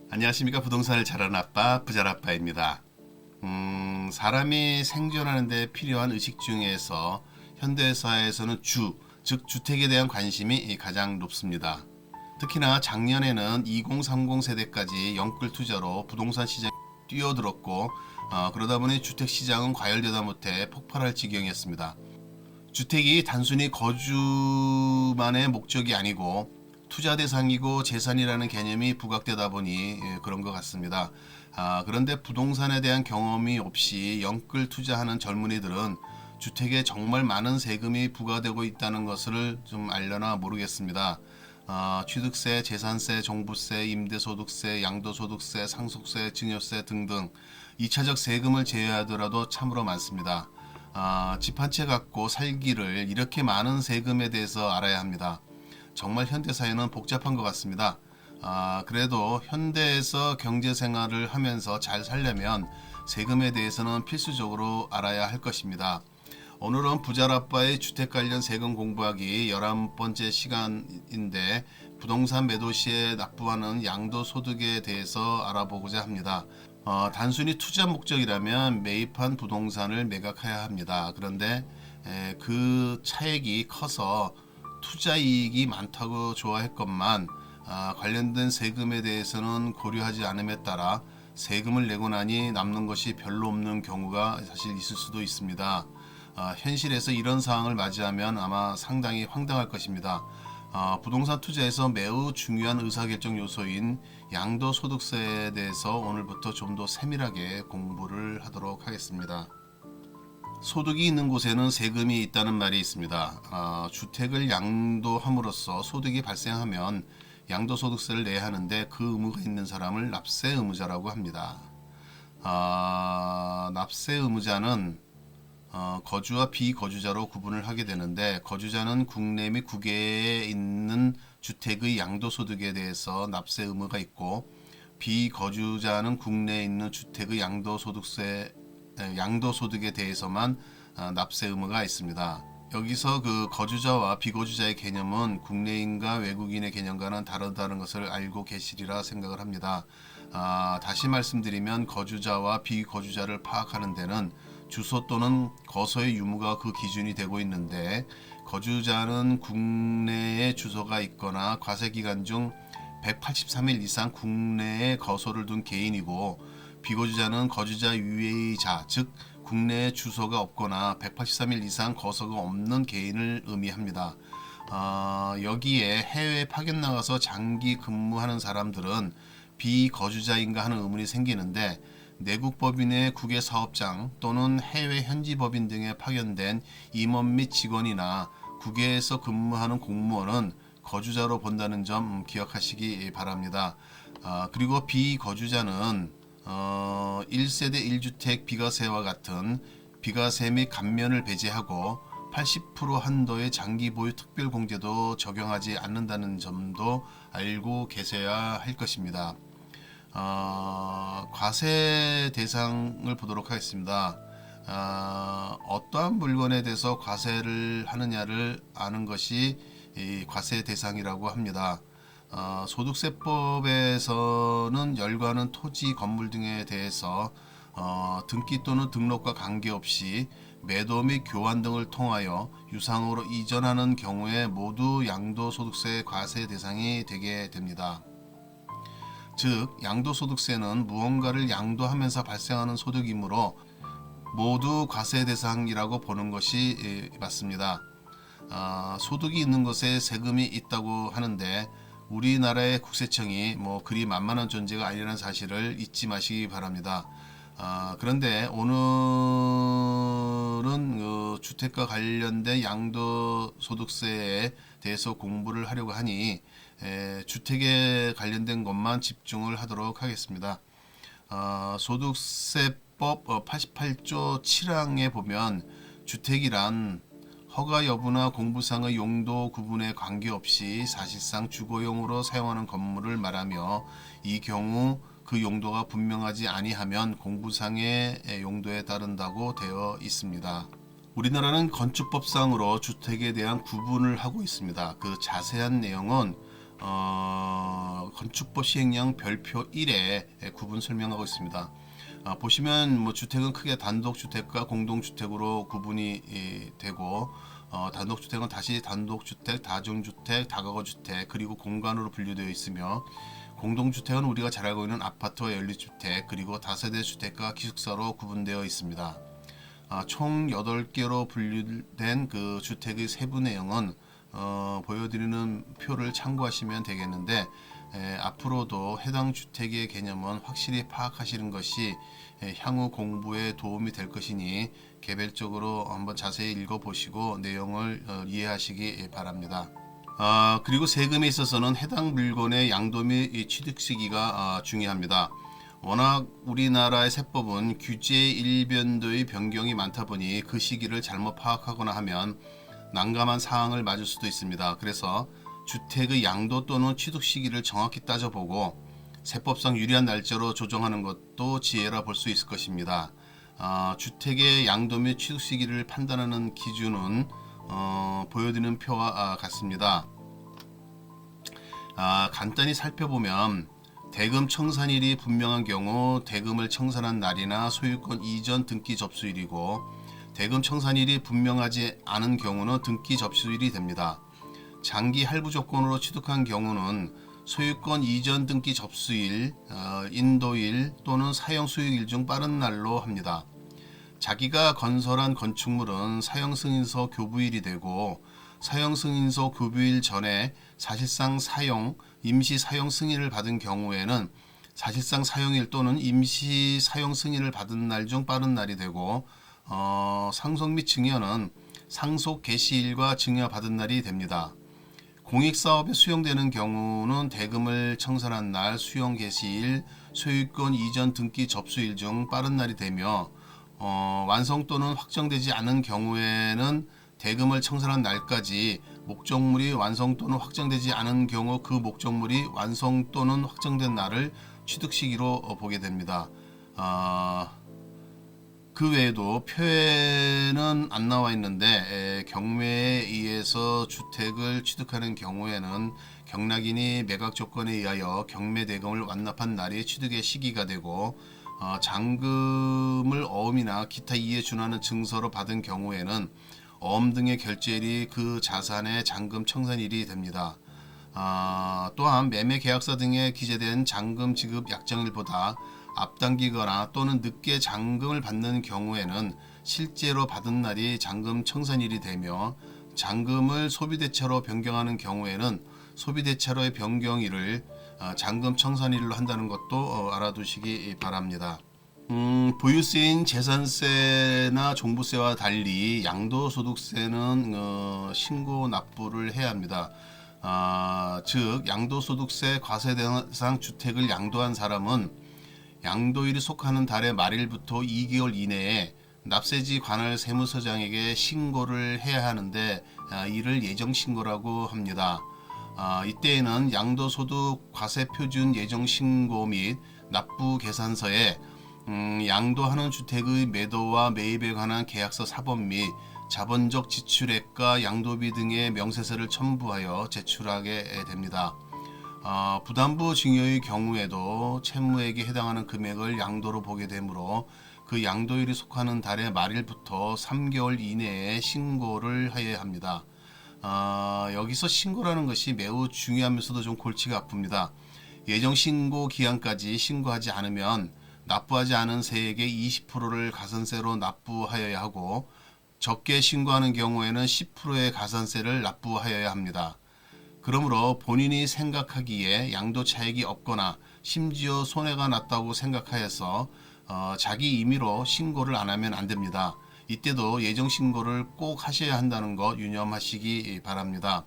안녕하십니까. 부동산을 잘하는 아빠 부잘아빠입니다. 사람이 생존하는 데 필요한 의식 중에서 현대사회에서는 즉 주택에 대한 관심이 가장 높습니다. 특히나 작년에는 2030 세대까지 영끌 투자로 부동산 시장에 뛰어들었고 그러다 보니 주택 시장은 과열되다 못해 폭발할 지경이었습니다. 주택이 단순히 거주만의 목적이 아니고 투자 대상이고 재산이라는 개념이 부각되다 보니 그런 것 같습니다. 그런데 부동산에 대한 경험이 없이 영끌 투자하는 젊은이들은 주택에 정말 많은 세금이 부과되고 있다는 것을 좀 알려나 모르겠습니다. 취득세, 재산세, 종부세, 임대소득세, 양도소득세, 상속세, 증여세 등등 2차적 세금을 제외하더라도 참으로 많습니다. 집 한 채 갖고 살기를 이렇게 많은 세금에 대해서 알아야 합니다. 정말 현대사회는 복잡한 것 같습니다. 그래도 현대에서 경제생활을 하면서 잘 살려면 세금에 대해서는 필수적으로 알아야 할 것입니다. 오늘은 부잘아빠의 주택 관련 세금 공부하기 11번째 시간인데 부동산 매도 시에 납부하는 양도소득에 대해서 알아보고자 합니다. 단순히 투자 목적이라면 매입한 부동산을 매각해야 합니다. 그런데 그 차액이 커서 투자 이익이 많다고 좋아했건만 관련된 세금에 대해서는 고려하지 않음에 따라 세금을 내고 나니 남는 것이 별로 없는 경우가 사실 있을 수도 있습니다. 현실에서 이런 상황을 맞이하면 아마 상당히 황당할 것입니다. 부동산 투자에서 매우 중요한 의사결정 요소인 양도소득세에 대해서 오늘부터 좀 더 세밀하게 공부를 하도록 하겠습니다. 소득이 있는 곳에는 세금이 있다는 말이 있습니다. 주택을 양도함으로써 소득이 발생하면 양도소득세를 내야 하는데 그 의무가 있는 사람을 납세 의무자라고 합니다. 납세 의무자는 거주와 비거주자로 구분을 하게 되는데 거주자는 국내 및 국외에 있는 주택의 양도소득에 대해서 납세 의무가 있고 비거주자는 국내에 있는 주택의 양도소득에 대해서만 납세 의무가 있습니다. 여기서 그 거주자와 비거주자의 개념은 국내인과 외국인의 개념과는 다르다는 것을 알고 계시리라 생각을 합니다. 다시 말씀드리면 거주자와 비거주자를 파악하는 데는 주소 또는 거소의 유무가 그 기준이 되고 있는데 거주자는 국내에 주소가 있거나 과세기간 중 183일 이상 국내에 거소를 둔 개인이고 비거주자는 거주자 유예자 즉 국내에 주소가 없거나 183일 이상 거소가 없는 개인을 의미합니다. 여기에 해외에 파견 나가서 장기 근무하는 사람들은 비거주자인가 하는 의문이 생기는데 내국 법인의 국외 사업장 또는 해외 현지 법인 등에 파견된 임원 및 직원이나 국외에서 근무하는 공무원은 거주자로 본다는 점 기억하시기 바랍니다. 그리고 비거주자는 1세대 1주택 비과세와 같은 비과세 및 감면을 배제하고 80% 한도의 장기 보유 특별공제도 적용하지 않는다는 점도 알고 계셔야 할 것입니다. 과세 대상을 보도록 하겠습니다. 어떠한 물건에 대해서 과세를 하느냐를 아는 것이 이 과세 대상이라고 합니다. 소득세법에서는 열거하는 토지, 건물 등에 대해서 등기 또는 등록과 관계없이 매도 및 교환 등을 통하여 유상으로 이전하는 경우에 모두 양도소득세 과세 대상이 되게 됩니다. 즉 양도소득세는 무언가를 양도하면서 발생하는 소득이므로 모두 과세 대상이라고 보는 것이 맞습니다. 소득이 있는 것에 세금이 있다고 하는데 우리나라의 국세청이 그리 만만한 존재가 아니라는 사실을 잊지 마시기 바랍니다. 그런데 오늘은 주택과 관련된 양도소득세에 대해서 공부를 하려고 하니 주택에 관련된 것만 집중을 하도록 하겠습니다. 소득세법 88조 7항에 보면 주택이란 허가 여부나 공부상의 용도 구분에 관계없이 사실상 주거용으로 사용하는 건물을 말하며 이 경우 그 용도가 분명하지 아니하면 공부상의 용도에 따른다고 되어 있습니다. 우리나라는 건축법상으로 주택에 대한 구분을 하고 있습니다. 그 자세한 내용은 건축법 시행령 별표 1에 구분 설명하고 있습니다. 보시면 뭐 주택은 크게 단독주택과 공동주택으로 구분이 되고 단독주택은 다시 단독주택, 다중주택, 다가구주택 그리고 공간으로 분류되어 있으며 공동주택은 우리가 잘 알고 있는 아파트와 연립주택 그리고 다세대 주택과 기숙사로 구분되어 있습니다. 총 8개로 분류된 그 주택의 세부 내용은 보여드리는 표를 참고하시면 되겠는데 앞으로도 해당 주택의 개념은 확실히 파악하시는 것이 향후 공부에 도움이 될 것이니 개별적으로 한번 자세히 읽어보시고 내용을 이해하시기 바랍니다. 그리고 세금에 있어서는 해당 물건의 양도 및 취득 시기가 중요합니다. 워낙 우리나라의 세법은 규제 일변도의 변경이 많다 보니 그 시기를 잘못 파악하거나 하면 난감한 사항을 맞을 수도 있습니다. 그래서 주택의 양도 또는 취득 시기를 정확히 따져보고 세법상 유리한 날짜로 조정하는 것도 지혜라 볼 수 있을 것입니다. 주택의 양도 및 취득 시기를 판단하는 기준은 보여드리는 표와 같습니다. 간단히 살펴보면 대금 청산일이 분명한 경우 대금을 청산한 날이나 소유권 이전 등기 접수일이고 대금 청산일이 분명하지 않은 경우는 등기 접수일이 됩니다. 장기 할부 조건으로 취득한 경우는 소유권 이전 등기 접수일, 인도일 또는 사용 수익일 중 빠른 날로 합니다. 자기가 건설한 건축물은 사용승인서 교부일이 되고 사용승인서 교부일 전에 사실상 사용, 임시 사용 승인을 받은 경우에는 사실상 사용일 또는 임시 사용 승인을 받은 날 중 빠른 날이 되고 상속 및 증여는 상속 개시일과 증여 받은 날이 됩니다. 공익사업에 수용되는 경우는 대금을 청산한 날, 수용 개시일, 소유권 이전 등기 접수일 중 빠른 날이 되며 완성 또는 확정되지 않은 경우에는 대금을 청산한 날까지 목적물이 완성 또는 확정되지 않은 경우 그 목적물이 완성 또는 확정된 날을 취득 시기로 보게 됩니다. 그 외에도 표에는 안 나와 있는데 경매에 의해서 주택을 취득하는 경우에는 경락인이 매각 조건에 의하여 경매 대금을 완납한 날이 취득의 시기가 되고 잔금을 어음이나 기타 이에 준하는 증서로 받은 경우에는 어음 등의 결제일이 그 자산의 잔금 청산일이 됩니다. 또한 매매 계약서 등에 기재된 잔금 지급 약정일보다 앞당기거나 또는 늦게 잔금을 받는 경우에는 실제로 받은 날이 잔금 청산일이 되며 잔금을 소비대차로 변경하는 경우에는 소비대차로의 변경일을 잔금 청산일로 한다는 것도 알아두시기 바랍니다. 보유세인 재산세나 종부세와 달리 양도소득세는 신고 납부를 해야 합니다. 즉 양도소득세 과세 대상 주택을 양도한 사람은 양도일이 속하는 달의 말일부터 2개월 이내에 납세지 관할 세무서장에게 신고를 해야 하는데 이를 예정신고라고 합니다. 이때에는 양도소득 과세표준 예정신고 및 납부계산서에 양도하는 주택의 매도와 매입에 관한 계약서 사본 및 자본적 지출액과 양도비 등의 명세서를 첨부하여 제출하게 됩니다. 부담부 증여의 경우에도 채무액에 해당하는 금액을 양도로 보게 되므로 그 양도일이 속하는 달의 말일부터 3개월 이내에 신고를 해야 합니다. 여기서 신고라는 것이 매우 중요하면서도 좀 골치가 아픕니다. 예정 신고 기한까지 신고하지 않으면 납부하지 않은 세액의 20%를 가산세로 납부하여야 하고 적게 신고하는 경우에는 10%의 가산세를 납부하여야 합니다. 그러므로 본인이 생각하기에 양도 차익이 없거나 심지어 손해가 났다고 생각하여서 자기 임의로 신고를 안 하면 안 됩니다. 이때도 예정 신고를 꼭 하셔야 한다는 거 유념하시기 바랍니다.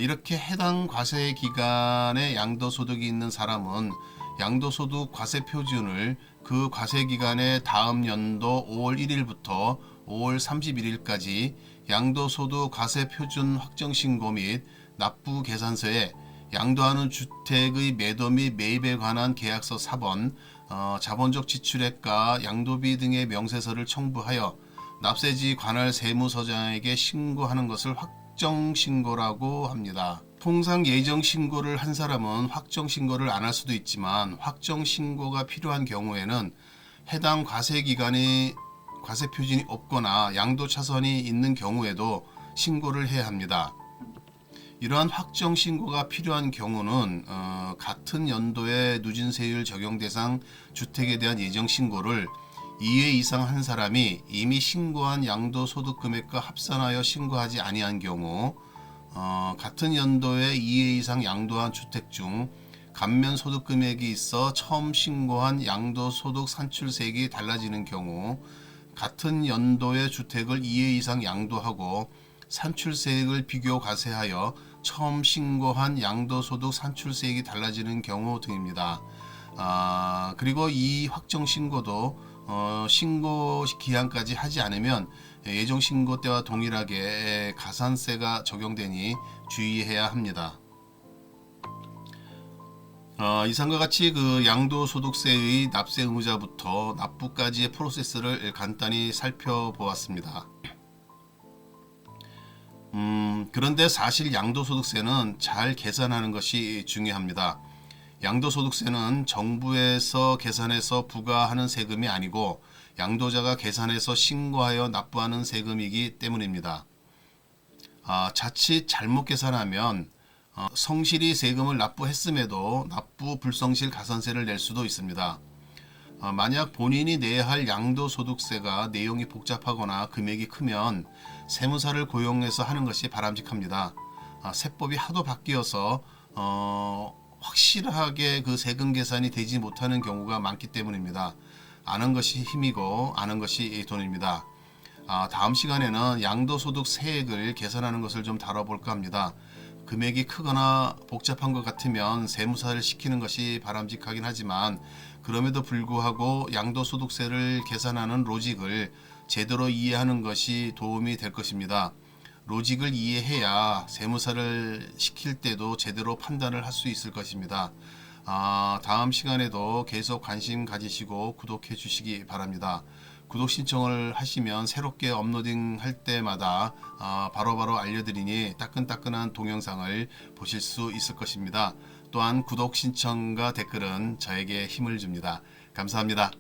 이렇게 해당 과세 기간에 양도소득이 있는 사람은 양도소득 과세표준을 그 과세기간의 다음 연도 5월 1일부터 5월 31일까지 양도소득 과세표준 확정신고 및 납부계산서에 양도하는 주택의 매도 및 매입에 관한 계약서 4번, 자본적 지출액과 양도비 등의 명세서를 첨부하여 납세지 관할 세무서장에게 신고하는 것을 확정 신고라고 합니다. 통상 예정 신고를 한 사람은 확정 신고를 안 할 수도 있지만 확정 신고가 필요한 경우에는 해당 과세 기간이 과세 표준이 없거나 양도 차선이 있는 경우에도 신고를 해야 합니다. 이러한 확정 신고가 필요한 경우는 같은 연도의 누진세율 적용 대상 주택에 대한 예정 신고를 2회 이상 한 사람이 이미 신고한 양도소득 금액과 합산하여 신고하지 아니한 경우, 같은 연도에 2회 이상 양도한 주택 중 감면 소득 금액이 있어 처음 신고한 양도소득 산출세액이 달라지는 경우, 같은 연도의 주택을 2회 이상 양도하고 산출세액을 비교 과세하여 처음 신고한 양도소득 산출세액이 달라지는 경우 등입니다. 그리고 이 확정 신고도 신고 기한까지 하지 않으면 예정 신고 때와 동일하게 가산세가 적용되니 주의해야 합니다. 이상과 같이 그 양도소득세의 납세 의무자부터 납부까지의 프로세스를 간단히 살펴보았습니다. 그런데 사실 양도소득세는 잘 계산하는 것이 중요합니다. 양도소득세는 정부에서 계산해서 부과하는 세금이 아니고 양도자가 계산해서 신고하여 납부하는 세금이기 때문입니다. 자칫 잘못 계산하면 성실히 세금을 납부했음에도 납부 불성실 가산세를 낼 수도 있습니다. 만약 본인이 내야 할 양도소득세가 내용이 복잡하거나 금액이 크면 세무사를 고용해서 하는 것이 바람직합니다. 세법이 하도 바뀌어서 확실하게 그 세금 계산이 되지 못하는 경우가 많기 때문입니다. 아는 것이 힘이고 아는 것이 돈입니다. 다음 시간에는 양도소득세액을 계산하는 것을 좀 다뤄볼까 합니다. 금액이 크거나 복잡한 것 같으면 세무사를 시키는 것이 바람직하긴 하지만 그럼에도 불구하고 양도소득세를 계산하는 로직을 제대로 이해하는 것이 도움이 될 것입니다. 로직을 이해해야 세무사를 시킬 때도 제대로 판단을 할 수 있을 것입니다. 다음 시간에도 계속 관심 가지시고 구독해 주시기 바랍니다. 구독 신청을 하시면 새롭게 업로딩 할 때마다 바로바로 알려드리니 따끈따끈한 동영상을 보실 수 있을 것입니다. 또한 구독 신청과 댓글은 저에게 힘을 줍니다. 감사합니다.